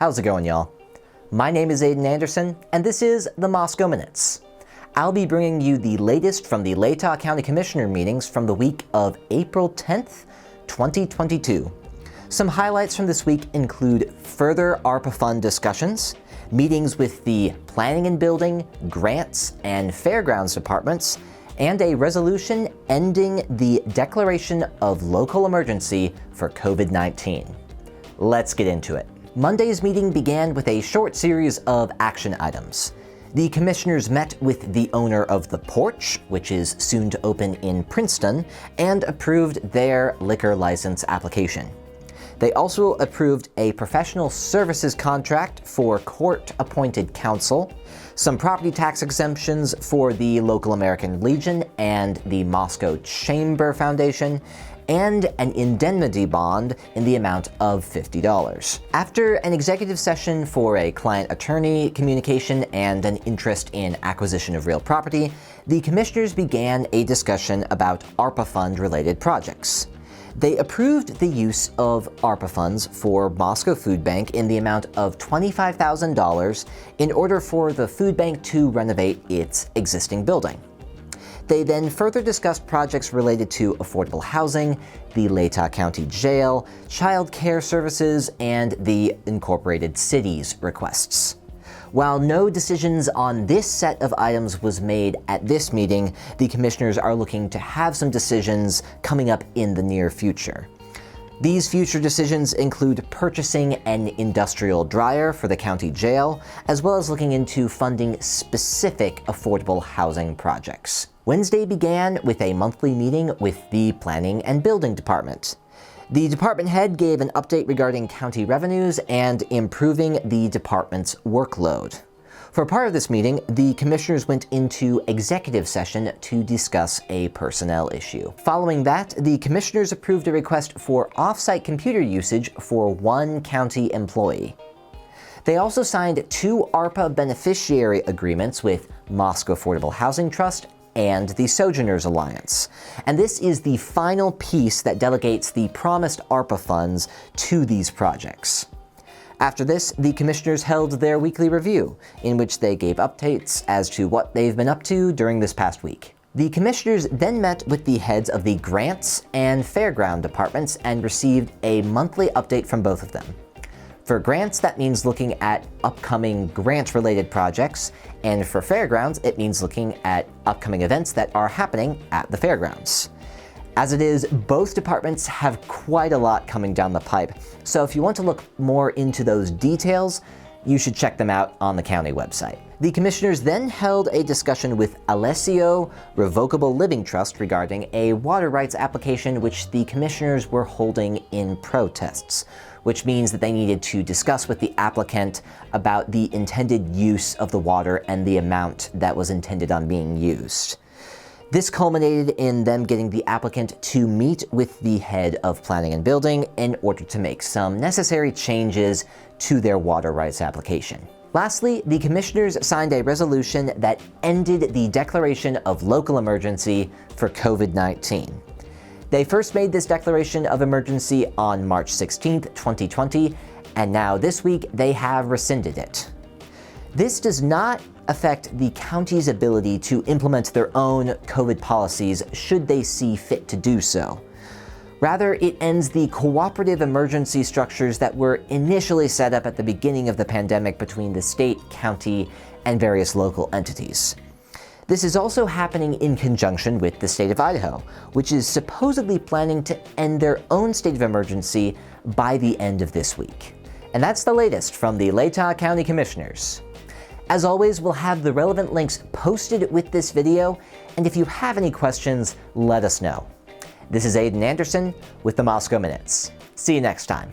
How's it going, y'all? My name is Aiden Anderson, and this is the Moscow Minutes. I'll be bringing you the latest from the Latah County Commissioner meetings from the week of April 10th, 2022. Some highlights from this week include further ARPA fund discussions, meetings with the Planning and Building, Grants, and Fairgrounds departments, and a resolution ending the declaration of local emergency for COVID-19. Let's get into it. Monday's meeting began with a short series of action items. The commissioners met with the owner of The Porch, which is soon to open in Princeton, and approved their liquor license application. They also approved a professional services contract for court-appointed counsel, some property tax exemptions for the local American Legion and the Moscow Chamber Foundation, and an indemnity bond in the amount of $50. After an executive session for a client-attorney communication and an interest in acquisition of real property, the commissioners began a discussion about ARPA fund-related projects. They approved the use of ARPA funds for Moscow Food Bank in the amount of $25,000 in order for the food bank to renovate its existing building. They then further discussed projects related to affordable housing, the Latah County Jail, child care services, and the Incorporated Cities requests. While no decisions on this set of items was made at this meeting, the commissioners are looking to have some decisions coming up in the near future. These future decisions include purchasing an industrial dryer for the county jail, as well as looking into funding specific affordable housing projects. Wednesday began with a monthly meeting with the Planning and Building Department. The department head gave an update regarding county revenues and improving the department's workload. For part of this meeting, the commissioners went into executive session to discuss a personnel issue. Following that, the commissioners approved a request for off-site computer usage for one county employee. They also signed 2 ARPA beneficiary agreements with Moscow Affordable Housing Trust and the Sojourners Alliance. And this is the final piece that delegates the promised ARPA funds to these projects. After this, the commissioners held their weekly review, in which they gave updates as to what they've been up to during this past week. The commissioners then met with the heads of the Grants and Fairground departments and received a monthly update from both of them. For grants, that means looking at upcoming grant-related projects, and for Fairgrounds, it means looking at upcoming events that are happening at the Fairgrounds. As it is, both departments have quite a lot coming down the pipe, so if you want to look more into those details, you should check them out on the county website. The commissioners then held a discussion with Alessio Revocable Living Trust regarding a water rights application which the commissioners were holding in protests, which means that they needed to discuss with the applicant about the intended use of the water and the amount that was intended on being used. This culminated in them getting the applicant to meet with the head of Planning and Building in order to make some necessary changes to their water rights application. Lastly, the commissioners signed a resolution that ended the declaration of local emergency for COVID-19. They first made this declaration of emergency on March 16, 2020, and now this week they have rescinded it. This does not affect the county's ability to implement their own COVID policies should they see fit to do so. Rather, it ends the cooperative emergency structures that were initially set up at the beginning of the pandemic between the state, county, and various local entities. This is also happening in conjunction with the state of Idaho, which is supposedly planning to end their own state of emergency by the end of this week. And that's the latest from the Latah County Commissioners. As always, we'll have the relevant links posted with this video, and if you have any questions, let us know. This is Aiden Anderson with the Moscow Minutes. See you next time.